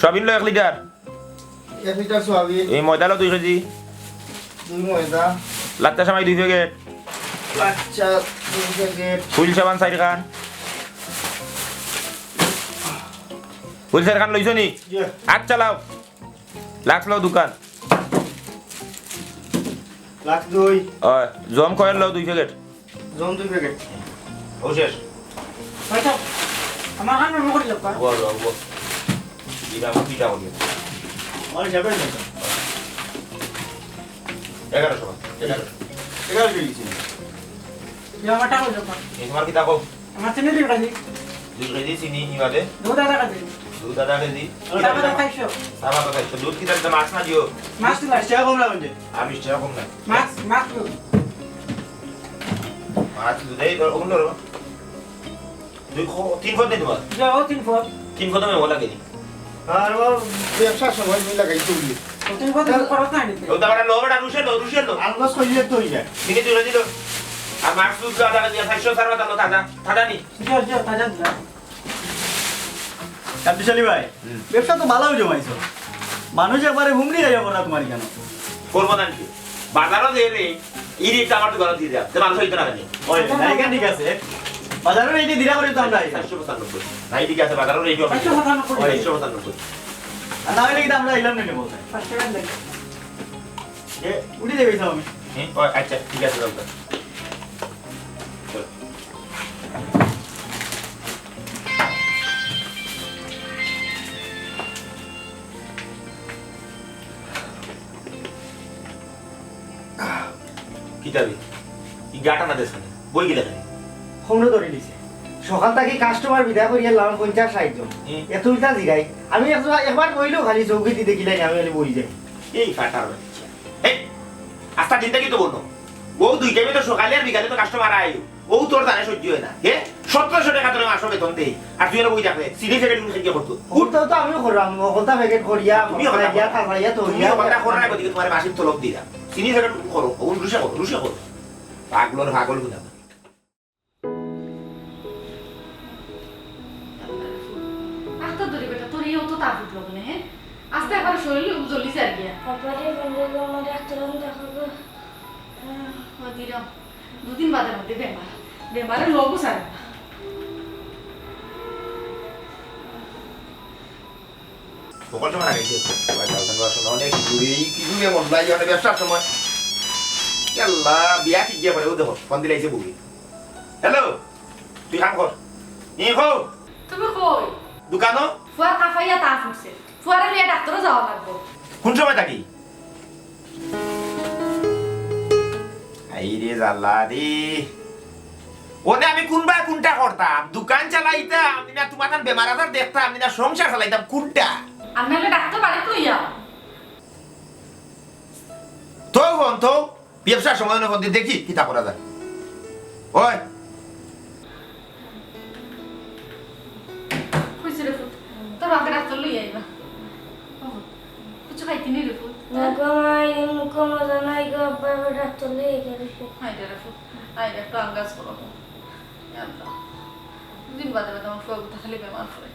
Soybean লো 1 litre 1 litre soybean এই ময়দা লো 2 KG 2 ময়দা লাচ্চা সামাই 2 প্যাকেট লাচ্চা 2 প্যাকেট ফুল সাবান 4 খান ফুল 4 খান লইছো নি হাত চালাও লাক্স লো দোকান লাখ 2 জম কয়েল লো 2 প্যাকেট জম 2 প্যাকেট ও শেষ হয়তো আমার কাছে মনে করি লোক ও দিবা আমি পিটা করি আর যাবে না 1100 11 কেজি আমার টাকা লোক এই তোমার কি টাকা আমার চিনি দিই কাজি 2 কেজি চিনি নিবাদে দুধ আদা কাজি দুধ আধা কেজি টাকা দাও খাইছো সাবা কথা দুধ কি দাম মাছ না দিও মাছ তো টাকা কম লাগবে আমি টাকা কম নাই মাছ মাছ মাছ দুধই ওগুলো ধরো 3 ফট নেই তোমার যাও 3 ফুট 3 ফট আমি ওলা কেনি আর ব্যবসা সময় মিলা গাইতে উঠলি 3 ফুট করত না নিতে ও দাঁড়া লোবড়া রুশের লো আলবাস কইলে তো হই যায় চিনি তুলে দিল আর মাছ দুধ আধা কেজি 500 সারবা তালো দাদা নি যাও যাও তাজা যা কান্তিশালী ভাই ব্যবসা তো ভালো জমাইছো মানুষ একবারে হুমড়ি যাই না তোমার কেন করবো না কি বাজারও দে রে এই রেট আমার দোকানে দিয়ে দাও তে মানুষ হইতো না কেন ওই নাইকা ঠিক আছে বাজারে এই যে দিরা করে তো আমরা 595 নাই ঠিক আছে বাজারও রেট হবে 595 595 আর না হলে কিন্তু আমরা এলাম না বলতে 5 টাকা দেন এ উড়ি দেবে আমি হ্যাঁ আচ্ছা ঠিক আছে দাও কি যাবি কি গাটা না দেশ বই গিলা ফোনও ধরে নিছে সকাল থেকে কাস্টমার বিদায় করিয়া লাম 50-60 জন এত উল্টা জিগাই আমি একবার কইলো খালি চৌকিতে দেখিলাই আমি খালি বই যাই এই ফাটার বাচ্চা এই আস্তা চিন্তা কি তো বলনো ও দুই টাইমে তো সকালে আর বিকালে তো কাস্টমার আয় ও তোর জানে সহ্য হয় না হে 1700 টাকা তোর মাসে বেতন দেই আর তুই না বই যাবে সিডি সেকেন্ড গুলো কি করতো উঠতো তো আমিও করলাম কলতা প্যাকেট করিয়া তুমিও কথা করিয়া তাড়াইয়া তো তুমিও কথা করো না কদিকে তোমার মাসিক তলব দিরা সিডি সেকেন্ড করো ও রুশে করো পাগল গুনা আস্তে ধরে বেটা তোর এই তো তাপ উঠলো না হ্যাঁ আস্তে একবার শরীরে জ্বলি যায় গিয়া তারপরে বন্ধুদের মধ্যে ডাক্তার দেখাবো দিলাম 2 দিন বাদের মধ্যে বেমারের লোকও সারে সকল সময় লাগাইছে অনেক ঘুরে কিছু মন লাগে অনেক ব্যবসার সময় আল্লাহ বিয়া ঠিক গিয়ে পড়ে ও দেখো ফোন দিলাইছে বুবি হ্যালো তুই কাম কর নি হো তুমি কই দোকানো ফুয়ার কাফাইয়া তাপ উঠছে ফুয়ারে লিয়ে ডাক্তারও যাওয়া লাগবে কোন সময় থাকি আই রে জাল্লা রে ওনে আমি কোনটা করতাম দোকান চালাইতাম আমি না তোমার বেমার আজার দেখতাম আমি না সংসার চালাইতাম কোনটা আমি নাহলে ডাক্তার বাড়িতে লইয়া তো ব্যবসার সময় ফোন দিয়ে দেখি কিতা করা যায় ওই কইছে রে ফুট তোর বাপে ডাক্তার লইয়া আইবা কিছু খাইতে নি রে ফুট নগমাই মুখমজা নাই গো বাবা ডাক্তার লিয়ে গেছে হাইডা রে ফুট আইডা একটু আঙ্গাজ করো আল্লাহ 2 দিন বাদে আমার ফুয়া গুতা খালি বেমার পড়ে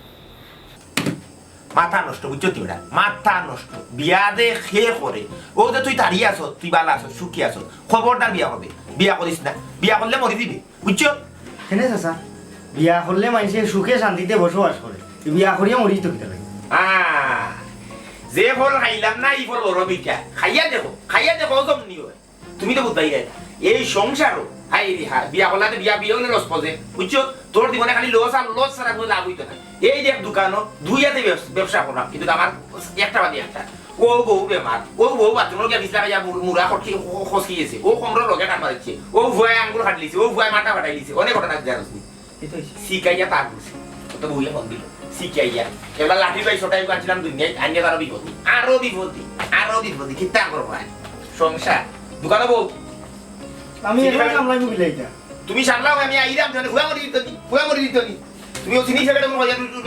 মাথা নষ্ট বুঝছো তুই মাথা নষ্ট বিয়া দে খেয়ে করে ও যে তুই দাঁড়িয়ে আছো তুই বালা আছো সুখী আছো খবরদার বিয়া হবে বিয়া করিস না বিয়া করলে মরি দিবি বুঝছো কেনে চাচা বিয়া করলে মানুষে সুখে শান্তিতে বসবাস করে বিয়া করিয়া মরি তো কিতা লাগে যে ফল খাইলাম না এই ফল ওর বিটা খাইয়া দেখো জমনি হয় তুমি তো বুঝবাই না এই সংসারও হাই রে হা বিয়া করলে বিয়া হলে লস পজে বুঝছো তোর জীবনে খালি লস ছাড়া কোনো লাভ হইতো না এই দেখ দোকানও দুইয়াতে ব্যবসা করলাম কিন্তু আমার একটা বাদে একটা ও বউ বেমার ও বউ বাথরুমে গিয়া বিছলা খাইয়া মুড়া খসকি গেছে ও কমর লগে কাট মারিছে ও ভুয়ায় আঙ্গুল ফাট লিছে ও ভুয়ায় মাথা ফাটাই লিছে অনেক ঘটনা জানাসনি শিকাইয়া তার করছে তো বউয়ে ফোন দিল শিকাইয়া এবার লাঠি পাই ছোটাই কাটছিলাম দুনিয়ায় আনিয়ে আরো বিপত্তি কিতা করবো সংসার দোকানে বউ আমি এবার কামলাই মুবিলাইতা তুমি সামলাও আমি আইরাম জানি ভুয়া মরি দিত নি তুমি ও চিনি সেটা কোনো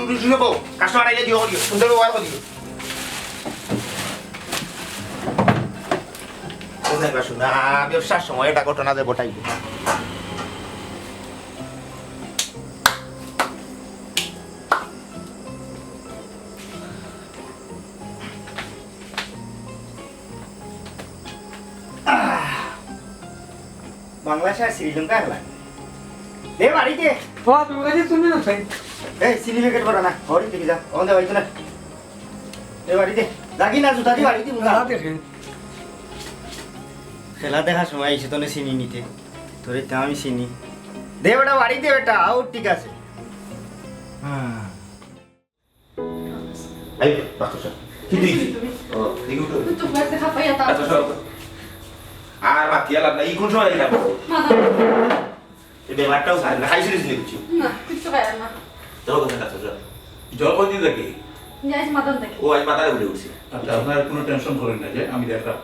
রুজু বউ কাস্টমার আইলে দিও করিও সুন্দর ব্যবহার করিও কোথায় বাসু না ব্যবসার সময় এটা ঘটনা যে ঘটাইবে বাংলাদেশ আর শ্রীলঙ্কা খেলা দে বাড়িতে ও তুমি কাছে শুনি না ভাই এই চিনি প্যাকেট করা না হরি থেকে যা ওখান থেকে হইতো না এ বাড়িতে লাগি না জুতা দিয়ে বাড়িতে দেখেন খেলা দেখার সময় এসে তো চিনি নিতে তোর তো আমি চিনি দে বেটা বাড়িতে বেটা আউট ঠিক আছে এই পাঁচশো টাকা কি দিই ও দেখি উঠো তো ব্যাগ দেখা পাইয়া তা আচ্ছা সব আর বাকি লাভ না এই কোন সময় দিলাম এই ব্যাপারটাও সাইড না খাইছিস নি কিছু না কিছু পাইয়া না চলো কথা কাছে চল জল কদিন লাগে যাইস মাদন থেকে ও আজ মাথায় উঠে উঠছে আচ্ছা আপনার কোনো টেনশন করেন না যে আমি দেখলাম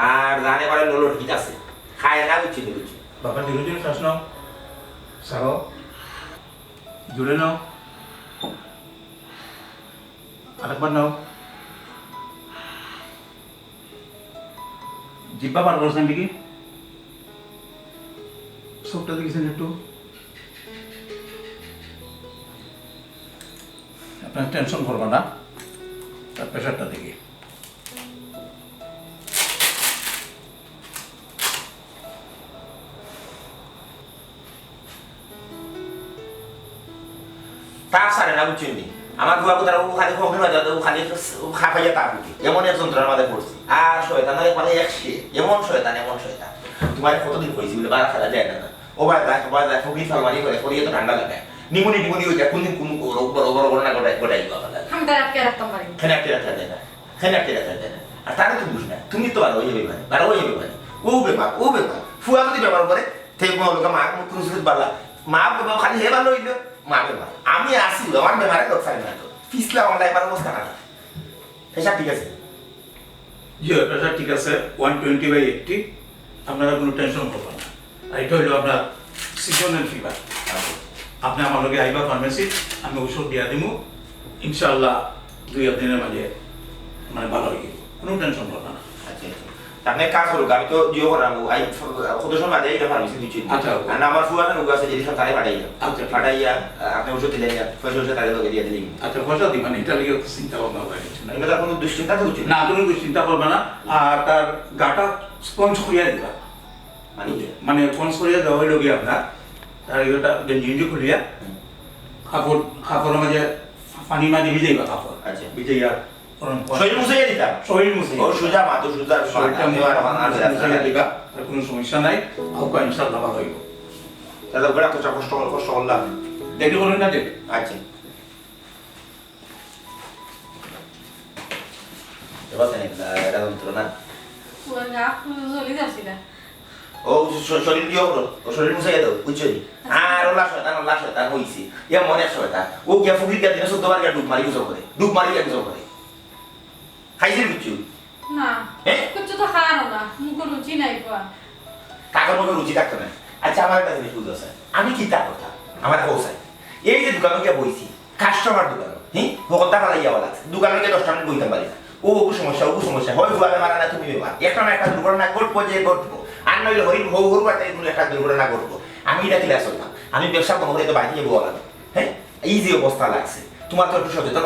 আর জানে করে লোলো ঠিক আছে খায় না বুঝছি বুঝছি বাবা ধীরে ধীরে শ্বাস নাও সারো জুড়ে নাও আরেকবার নাও জিব্বা বার করছেন নাকি সবটা দেখেছেন একটু আপনার টেনশন করবো না তার প্রেশারটা দেখি তার সারে না বুঝছি নি আমার বুয়া কোথাও ও খালি খোঁজ না দাদা ও খালি খাপাইয়া তার বুঝি এমন এক যন্ত্রণার মাঝে পড়ছি আর শয়তানের মানে একশে এমন শয়তান তোমার কতদিন হয়েছি বলে বারা খেলা যায় না ও ভাই দেখ ফকির ফালমারি করে করিয়ে তো ঠান্ডা লাগে নিমুনি হয়ে যায় কোনদিন কোন বড় না গোটাই বাবা লাগে আমি তার আটকে রাখতাম পারি খেলে আটকে রাখা যায় না আর তারা তো বুঝ না তুমি তো ভালো হয়ে যাবে ভালো হয়ে যাবে ও বেমার ফুয়া যদি বেমার করে থেকে কোনো লোক মা কোনো বালা মা বাবা খালি হে ভালো হইলো মা বেমার আমি আসি আমার বেমারে লোক চাই না তো পিছলা অনলাইন এবার অবস্থা না হিসাব ঠিক আছে জি প্রেশার ঠিক আছে 120/80 আপনারা কোনো টেনশন করবেন না আর এটা হলো আপনার সিজনাল ফিভার আপনি আমার লগে আইবা ফার্মেসি আমি ওষুধ দিয়া দিব ইনশাআল্লাহ 2 দিনের মাঝে মানে ভালো হয়ে যাবে কোনো টেনশন করবেন না আচ্ছা আপনি কাজ করুক আমি তো জিও করাবো আই কত সময় বাদে এটা ফার্মেসি দিচ্ছি আচ্ছা। আর আমার ফুয়া না আছে যদি সব তারে পাঠাইয়া আচ্ছা। পাঠাইয়া আপনি ওষুধ দিলেন পয়সা ওষুধ তাদের লগে দিয়ে দিলেন আচ্ছা পয়সা দিবেন এটা লিগে চিন্তা ভাবনা করে না এগুলো তার কোনো দুশ্চিন্তা তো উচিত না কোনো কিছু চিন্তা করবে না আর তার গাটা স্পঞ্জ করিয়া দিবা মানে মানে স্পঞ্জ করিয়া দেওয়া হইল গিয়ে আপনার তার এটা গেঞ্জি খুলিয়া কাপড়ের মাঝে পানি মাঝে ভিজাইবা কাপড় আচ্ছা ভিজাইয়া শরীর মুছাইয়া দিতাম শরীর মুছে ও সুজা মাতো সুজা শরীরটা মুছে দিবা আর কোনো সমস্যা নাই আউকা ইনশাআল্লাহ ভালো হইব তাহলে ওরা তো কষ্ট করলাম দেরি করুন না দেরি আচ্ছা এবার এটা যন্ত্রণা ও না চলে যাচ্ছি না ও শরীর কি হলো ও শরীর মুছাইয়া দাও বুঝছো আর ওলা শয়তান হইছে ইয়া মনে শয়তান ও গিয়া ফুকির কা দিনে 14 বার ডুব মারি গুজব করে খাইছিস বুঝছো না হ্যাঁ? কিছু তো খাওয়ানো না মুখ রুচি নাই কোয়া টাকার মধ্যে রুচি থাকতো না আচ্ছা আমার একটা জিনিস বুঝতে আছে আমি কি তার কথা আমার হোসাই এই যে দোকানে গিয়ে বইছি কাস্টমার দোকান হ্যাঁ ভোগতা ফালাইয়া বলা দোকানে গিয়ে 10 টাকা বইতে পারি না ও সমস্যা হয় ফুয়াবে মারা না তুমি বেমার একটা না একটা দুর্ঘটনা ঘটবো যে ঘটবো আর নইলে হরিণ হরু বাড়তে একটা দুর্ঘটনা ঘটবো আমি এটা ক্লাস হইতাম আমি ব্যবসা কোনো করে তো বাড়িতে যাবো বলা হ্যাঁ এই যে অবস্থা লাগছে তোমার তো একটু সচেতন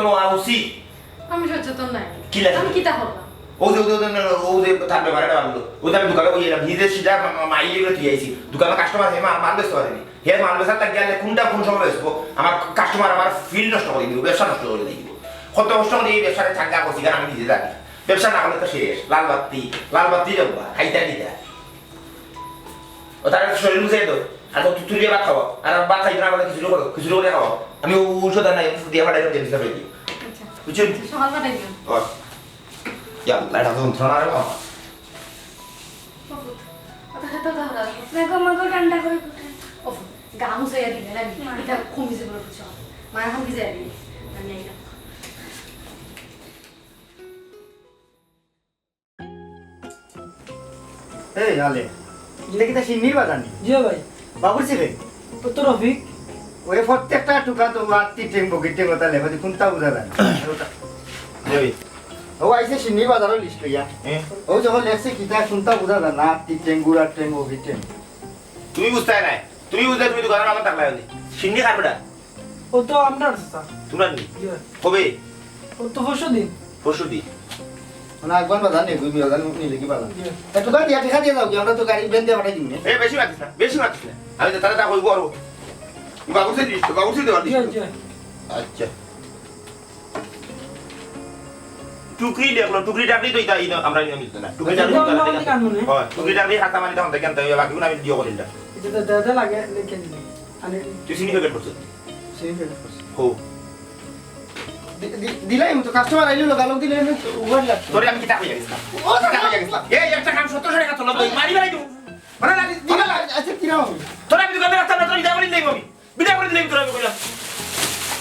হওয়া উচিত আমি সচেতন নাই কি লাগে? আমি কিতা করলাম ও যে তার ব্যাপারটা ভাবলো ও আমি দোকানে বই এলাম নিজের সিধা মাইলে এগুলো তুই আইছি দোকানে কাস্টমার হে মাল বেচতে পারেনি হে মাল বেচার তার গেলে কোন সময় বেচবো আমার কাস্টমার আমার ফিল্ড নষ্ট করে দিব ব্যবসা নষ্ট করে দিব কত কষ্ট করে এই ব্যবসাটা চাঙ্গা করছি কারণ আমি নিজে জানি ব্যবসা না হলে তো শেষ লাল বাত্তি যাবো খাইতে দিতে ও তার শরীর বুঝে তো আর তো তুই ভাত খাওয়া আর ভাত খাইতে না বলে কিছু করে খাওয়া আমি ঔষধ নাই দিয়ে পাঠাই জিনিস খাই দিই আচ্ছা বুঝছেন সকাল কাটাই দিও এটা যন্ত্রণা রে বাবা কথা খেতে দাও দেখো আমাকে ঠান্ডা করে কোথায় ও গা মুছাইয়া দিলে না এটা কমিছে বলে কিছু মায়ের এখন ভিজাইয়া দিলে আমি আইলাম এই আলে এটা কি তা সিন্নির বাজার নি জিও ভাই বাবুর ছেলে তো রফিক ওই প্রত্যেকটা টুকা তো আত্মি টেং বগি টেং ওটা লেবা কোনটা বুঝা যায় দেবি ও আইছে সিন্নির বাজারের লিস্ট লইয়া ও যখন লেখছে কিতা কোনটা বুঝা যায় না আত্মি টেং গুড়া টেং বগি টেং তুমি বুঝতে নাই তুমি দোকানের আমার টাকা লাগবে সিন্নি খাবে না ও তো আমরা স্যার তোমরা নি জি ভাই কবে ও তো পরশু দিন পরশু দি মানে একবার বাজার নেই গুবি বাজার নিলে কি পালা একটু গাড়ি দিয়া ঠিকা দিয়ে যাও কি আমরা তো গাড়ি বেন দিয়ে পাঠাই দিই এ বেশি মাতিস না বেশি মাতিস না আমি তো তারা তা কইব আর বাবুসে দিস তো বাবুসে দেওয়ার দিস জি তো। জি আচ্ছা টুকরি দেখলো টুকরি টাকরি তো এটা আমরা নিয়ম দিতে না টুকরি টাকরি আমরা অনেক কানুনে। হয় টুকরি টাকরি খাতা মানে তখন দেখেন তাই বাকিগুলো আমি দিও করিল এটা দাদা লাগে লিখে দিলে আনে তুই চিনি ফেকেট করছিস সেই ফেরত করছি হো দিলাই তো কাস্টমার আইলো লাগালো দিলে ওভার লাগ তোরে আমি কিতা কইয়া গেছিলাম ও কিতা কইয়া গেছিলাম এই একটা কাম 1700 টাকা তোলা তুই মারি বেলাই দিও মানে না দিলা আচ্ছা কি নাম হবে তোরা আমি দোকানে রাস্তা না তোরা বিদা করে দিই আমি বিদা করে দিই তোরা আমি কইলাম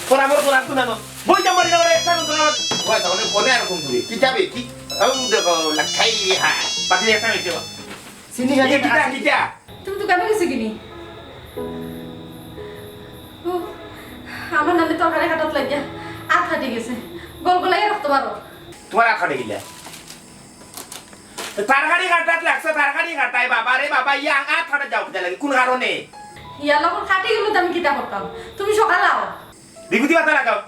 তোরা আমার তোরা তো না বই যা মারি না একটা তোরা ওই তাহলে কোনে আর কোন তুই কিতাবে কি আউ দেখো লাখাই হা পাতি একটা মিটে চিনি এই গাড়ি কিতা কিতা তুমি তো কেন গেছো কিনি ও, আমার নামে তরকারি কাটাত লাগিয়া আট ফাটি গেছে গোল গোলাই রাখতে পারো তোমার আখাড়ে গিলা তারকারি কাটাত লাগছে তারকারি কাটাই বাবা রে বাবা ইয়া আট ফাটা যাও কিতা লাগে কোন কারণে ইয়ার লোক কাটি গেলে তো আমি কিতা করতাম তুমি সকালে আও বিভূতি পাতা লাগাও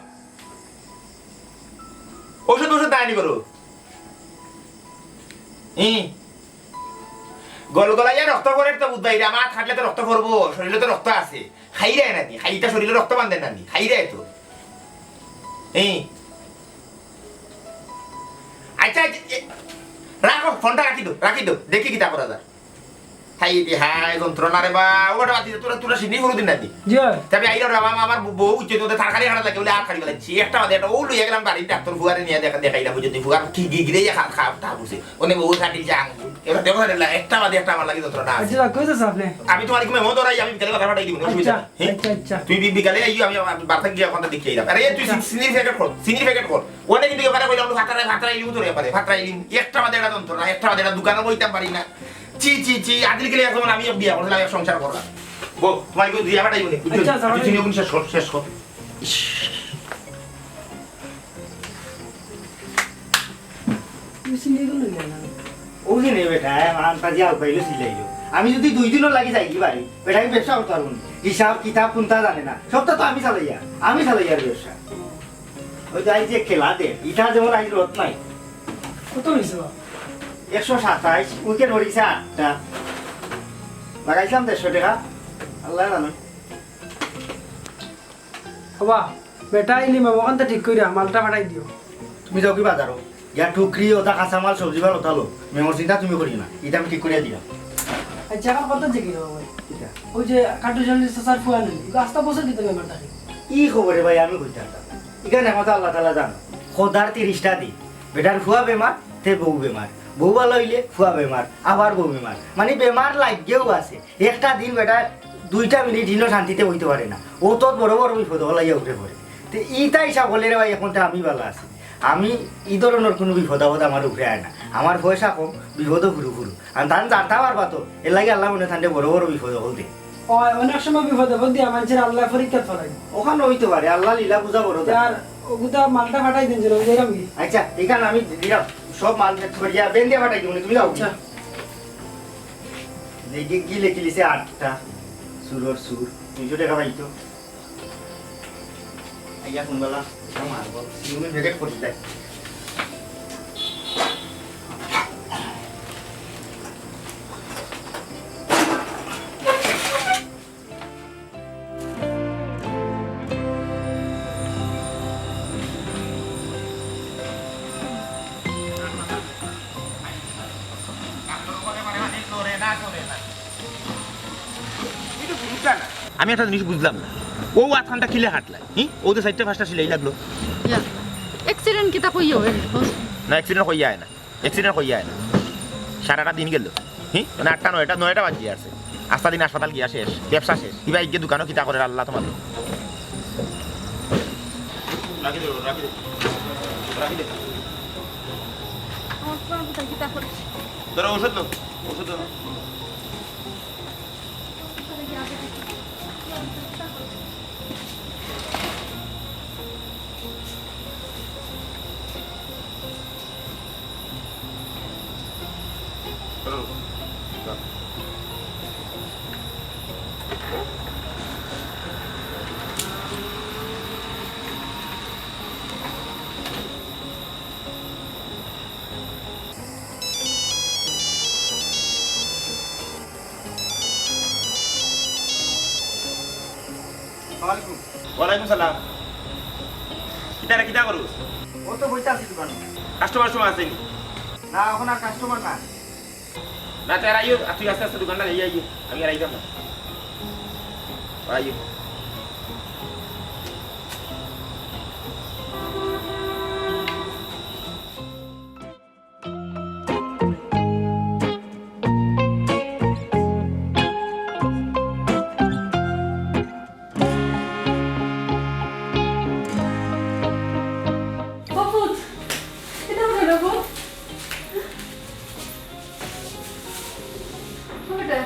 ওষুধ ওষুধ দায়নি করো গলগলাইয়া রক্ত করে তো বুধ বাইরে আমার থাকলে তো রক্ত করবো শরীরে তো রক্ত আছে খাই রে নাকি খাইটা শরীরে রক্ত বান্ধে নানি খাই রে তো আচ্ছা রাখো ফোনটা রাখি দো দেখি কিতা করা যায় হাই দি হাই যন্ত্রণা রে বা ওটা বাতি তোরা তোরা সিনি করে দিন নাকি জি তবে আইরা বাবা আমার বউ উচ্চ তোদের থারকারি হাড়া লাগে বলে আর খাড়ি গেলাছি একটা বাদে একটা ও লইয়া গেলাম বাড়ি ডাক্তার ফুয়ারে নিয়ে দেখাইলাম বুঝতে ফুয়ার কি গিগিরে খা তা বুঝে ওনে বউ কাটি যাং এবার দেখো না একটা বাদে একটা আমার লাগে যন্ত্রণা আছে আচ্ছা কইতেছ আপনি আমি তোমার কি মেমো ধরাই আমি বিকালে কথা পাঠাই দিব আচ্ছা আচ্ছা তুই বিকালে আইও আমি বার্তা গিয়ে কথা দেখিয়ে দিলাম আরে তুই সিনির প্যাকেট কর ওনে কিন্তু এবারে কইলাম ভাতরা ইলিম তোরে পারে ভাতরা ইলিম একটা বাদে একটা যন্ত্রণা একটা বাদে একটা দোকানে বইতাম পারি না চি চি চি আদিল গেলে এখন আমি বিয়া করলাম এক সংসার করলাম বো তোমার কি দিয়া পাঠাইব নি আচ্ছা, আচ্ছা, তুই চিনি শেষ কর তুমি চিনি গেল না ও যে নেই বেটা মান পাজি আল পাইলো সিলাইলো আমি যদি 2 দিনও লাগি যাই কি বাড়ি বেটা আমি ব্যবসা করতে পারবো না হিসাব কিতাব কোনটা জানে না সবটা তো আমি চালাইয়ার ব্যবসা ওই তো আই যে খেলা দে ইটা যেমন আই রত নাই কত হইছে 127 উইকেট হরিছে 8টা লাগাইছিলাম 150 টাকা আল্লাহ জানে হবা বেটা ইলি মামকানটা ঠিক কইরা মালটা পাঠাই দিও তুমি যাও কি বাজারো ইয়া টুকরি ওটা কাঁচামাল সবজি মাল ওঠালো মেমোর চিন্তা তুমি করি না এটা আমি ঠিক করিয়া দিলাম আচ্ছা এখন কত জিগি দাও ভাই ওই যে কাটু জল সাসার ফুয়া নেই আস্তা বসে দিতে ব্যাপারটা ই খবরে ভাই আমি কইতাম এখানে কথা আল্লাহ তাআলা জানো খোদার 30টা দি বেটার ফুয়া বেমার তে বউ বেমার বউ ভালো হইলে ফুয়া বেমার আবার বউ বেমার মানে বেমার লাগেও আছে একটা দিন বেটা 2টা মিনিট দিনও শান্তিতে হইতে পারে না ও তো বড় বড় বিপদ হলাইয়া উঠে পড়ে তো ইটা হিসাব হলে রে ভাই এখন তো আমি ভালো আছি আমি এই ধরনের কোনো বিপদ আপদ আমার উঠে আয় না আমার পয়সা কম বিপদও ফুরু ফুরু আর ধান জানতে পারবা তো এর লাগে আল্লাহ মনে থানতে বড় বড় বিপদ হল দে অনেক সময় বিপদে দিয়া মানুষের আল্লাহ পরীক্ষা ফলাই ওখানে হইতে পারে আল্লাহ লীলা পূজা বড় দেয়। আর ওগুতা মালটা পাঠাই দিন যেন ওই আমি আচ্ছা এখানে আমি দিলাম সব মাল করিয়া বেন দিয়ে পাঠাই দিব তুমি যাও আচ্ছা দেখি কি লেখিলিছে 8টা সুরর সুর 200 টাকা পাইতো আইয়া কোনবেলা আমার বল তুমি ভেকেট করতে দেয় আমি একটা জিনিস বুঝলাম না ও আথানটা কিলে হাঁটলাই ও তো 4টা 5টা সিলাই লাগলো অ্যাক্সিডেন্ট কিতা কই হবে না অ্যাক্সিডেন্ট হইয়া না অ্যাক্সিডেন্ট হইয়া না সারাটা দিন গেল মানে 8টা 9টা বাজি আছে আস্তা দিন হাসপাতাল গিয়া শেষ ব্যবসা শেষ কিবা গিয়ে দোকানও কিতা করে আল্লাহ তোমার রাখি দে রাখি দে রাখি দে আমার প্রাণ কোথায় কিতা করে তোরা ওষুধ নো ওষুধ নো আলাইকুম। ওয়ালাইকুম সালাম। কিতা করুস? ও তো বইতে আছি দোকানে। কাস্টমার সময় আসেনি? না এখন আর কাস্টমার না। না তার আইও, তুই আস্তে আস্তে দোকানটা যাই আইও, আমি আর আইতাম না। আইও। বাবুত এটা বলে বাবু ওটা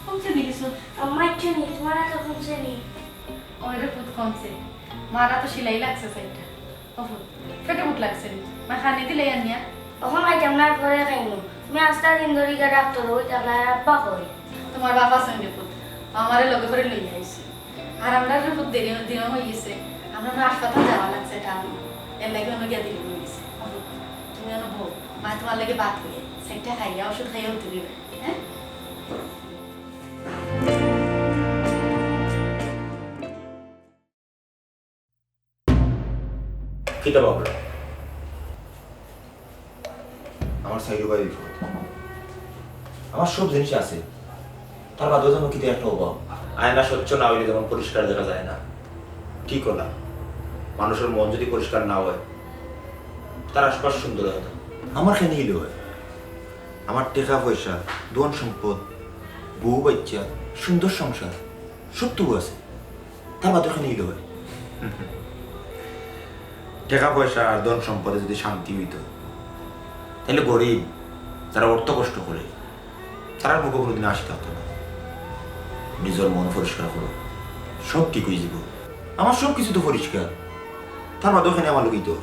কমছে নি কিছু আমার চুনি তোমার এত কমছে নি। ওইটা খুব কমছে মারা তো সেলাই লাগছে সাইডটা বাবু ফেটে মুখ লাগছে মা খানে দিলে আনিয়া এখন খাইতাম না পরে খাইনি। তুমি আস্তা দিন ধরে গিয়ে ডাক্তার ওই টাকা আব্বা কই। তোমার বাবা সঙ্গে পুত আমারে লগে করে লই আইছি আর আমরা পুত দেরি দিন হয়ে গেছে আমরা না হাসপাতাল যাওয়া লাগছে এটা এর লাগে অন্য গিয়া দিলি হয়ে গেছে তুমি অন্য ভোগ মা তোমার লাগে বাদ হয়ে সেটা খাইয়া ওষুধ খাইয়া উঠতে দিবে হ্যাঁ কিতা বাবরা আমার সাইডে বাড়ি বিপদ, আমার সব জিনিস আছে, তার বাদেও যেন কিতে একটা অভাব। আয়না স্বচ্ছ না হইলে যেমন পরিষ্কার দেখা যায় না, ঠিক না? মানুষের মন যদি পরিষ্কার না হয় তার আশপাশ সুন্দর হয় না। আমার খেয়ে নিলে হয়, আমার টাকা পয়সা, ধন সম্পদ, বউ বাচ্চা, সুন্দর সংসার সবটুকু আছে, তার বাদেও খেয়ে নিলে হয়। টাকা পয়সা আর ধন সম্পদে যদি শান্তি হইত তাহলে গরিব যারা অর্থ কষ্ট করে তার মুখে কোনোদিন আসি থাকতো না। নিজের মন পরিষ্কার করো, সব ঠিক হয়ে যাব। আমার সব কিছু তো পরিষ্কার, তার বাদ ওখানে আমার লোকই তো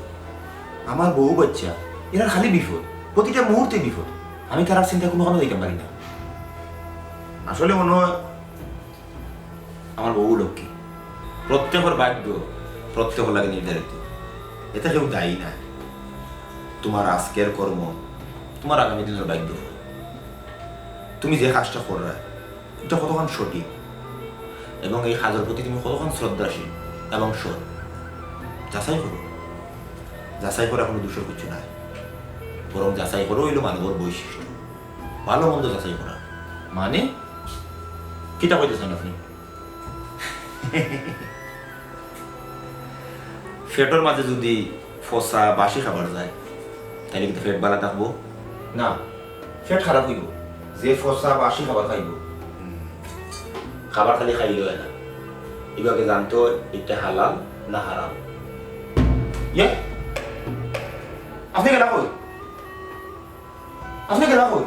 আমার বউ বাচ্চা, এরা খালি বিপদ, প্রতিটা মুহূর্তে বিপদ। আমি তার চিন্তা কোনো দেখতে পারি না। আসলে মনে হয় আমার বউ লক্ষ্মী, প্রত্যেকের ভাগ্য প্রত্যেকের লাগে নির্ধারিত, এটা কেউ দায়ী না। তোমার আজকের কর্ম তোমার আগামী দিনের ভাগ্য। তুমি যে কাজটা করবে এটা কতক্ষণ সঠিক এবং এই কাজের প্রতি তুমি কতক্ষণ শ্রদ্ধাশীল এবং সৎ যাচাই করো। যাচাই করা কোনো দূষণ কিছু নাই, বরং যাচাই করো হইল মানবর বৈশিষ্ট্য। ভালো মন্দ যাচাই করা মানে কিতা কইতেছেন আপনি? ফেটোর মাঝে যদি ফসা বাসি খাবার যায় তাহলে কিন্তু ফেট বালা থাকবো না, ফেট খারাপ হইব। যে ফসা বাসি খাবার খাইব, খাবার খালি খাইলেও হয় না, এভাবে জানতে হয় এটা হালাল না হারাম। আপনি গেলা কই? আপনি গেলা কই?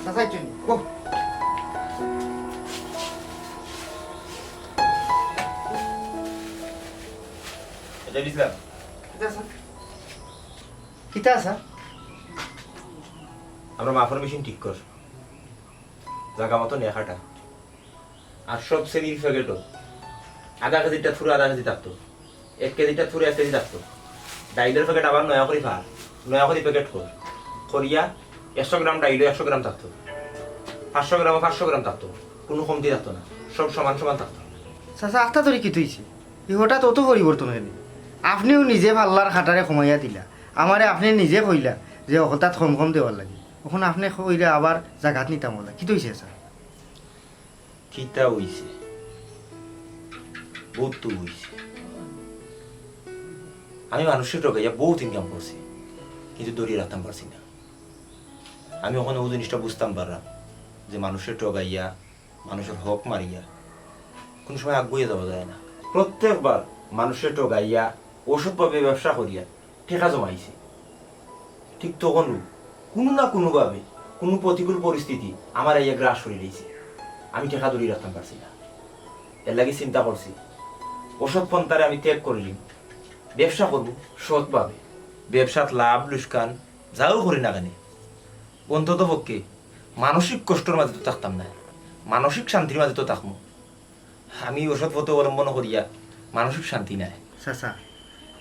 চাচাই চুনি ও এটা দিছিলাম। কিতা স্যার? আমরা মাফার মেশিন ঠিক কর, জায়গা মতো নেখাটা আর সব শ্রেণীর প্যাকেটও আধা কেজিটা থুরে আধা কেজি থাকতো, 1 কেজিটা থুরে 1 কেজি থাকতো। ডাইলের প্যাকেট আবার নয়া করে ফার, নয়া করে প্যাকেট কর করিয়া 100 গ্রাম ডাইলে 100 গ্রাম থাকতো, 500 গ্রাম 500 গ্রাম থাকতো, কোনো কমতি থাকতো না, সব সমান সমান থাকতো। চাচা আস্তা ধরে কি তুইছে ই হঠাৎ অত পরিবর্তন হয়নি। আপনিও নিজে পাল্লার খাটারে কমাইয়া দিলা, আমারে আপনি নিজে কইলা যে হঠাৎ কম কম দেওয়ার লাগে, এখন আপনি কইলে আবার জাগাত নিতাম বলা কি তুইছে স্যার? কিতা হইছে বহুত তো হইছে। আমি মানুষের ঠকাইয়া বহুত ইনকাম করছি কিন্তু দড়িয়ে রাখতাম পারছি না। আমি ওখানে ও জিনিসটা বুঝতাম পারলাম যে মানুষের ঠকাইয়া মানুষের হক মারিয়া কোনো সময় আগুয়ে যাওয়া যায় না। প্রত্যেকবার মানুষের ঠকাইয়া ওষুধ পাবে ব্যবসা করিয়া ঠেকা জমাইছে ঠিক তখন কোনো না কোনোভাবে কোনো প্রতিকূল পরিস্থিতি আমার এই গ্রাস করে দিয়েছে আমি ঠেকা ধরে রাখতে পারছি না এর লাগে চিন্তা করছি ওষুধ পন্থারে আমি ত্যাগ করলি ব্যবসা করব সৎভাবে ব্যবসাত লাভ লুস্কান যাও করি না কেন অন্তত পক্ষে মানসিক কষ্টের মাঝে তো থাকতাম না মানসিক শান্তির মাঝে তো থাকবো আমি ওষুধ পথ অবলম্বন করিয়া মানসিক শান্তি নাই চাচা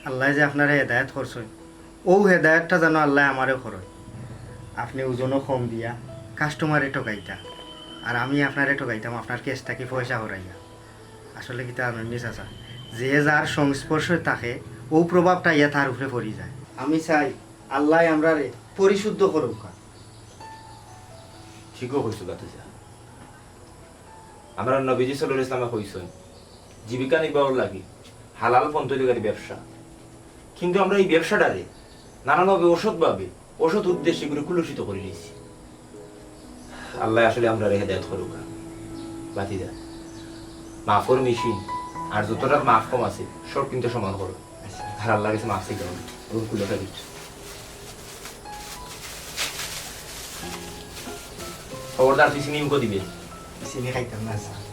আল্লাহ যে আপনারা হেদায়ত করছেন ও হেদায়তটা যেন আল্লাহ আমারও করয় আপনি ওজনও কম দিয়া কাস্টমারে ঠকাইতা আর আমি আপনারে ঠকাইতাম আপনার কেসটাকে পয়সা হরাইয়া আসলে কি তা আনন্দ চাচা যে যার সংস্পর্শে থাকে ও প্রভাবটা ইয়া তার উপরে পড়ি যায় আমি চাই আল্লাহ আমরা পরিশুদ্ধ করুক ঠিকও কইছো গাতুজা আমরা নবীজি সাল্লাল্লাহু আলাইহি ওয়াসাল্লাম কইছেন জীবিকা নির্বাহের লাগি হালাল পন্থীকারী ব্যবসা কিন্তু আমরা এই ব্যবসাটারে নানানভাবে ওষুধ উদ্দেশ্যে করে কুলুষিত করে নিয়েছি আল্লাহ আসলে আমরা হেদায়েত করুক বাতিদা মাফর মেশিন আর যতটা মাফ কম আছে সব কিন্তু সমান করো আর আল্লাহর কাছে মাফ চাইতে হবে ওর কুলোটা দিচ্ছ খবরদার তুই সিনিমকে দিবে চিনি খাইতাম না স্যার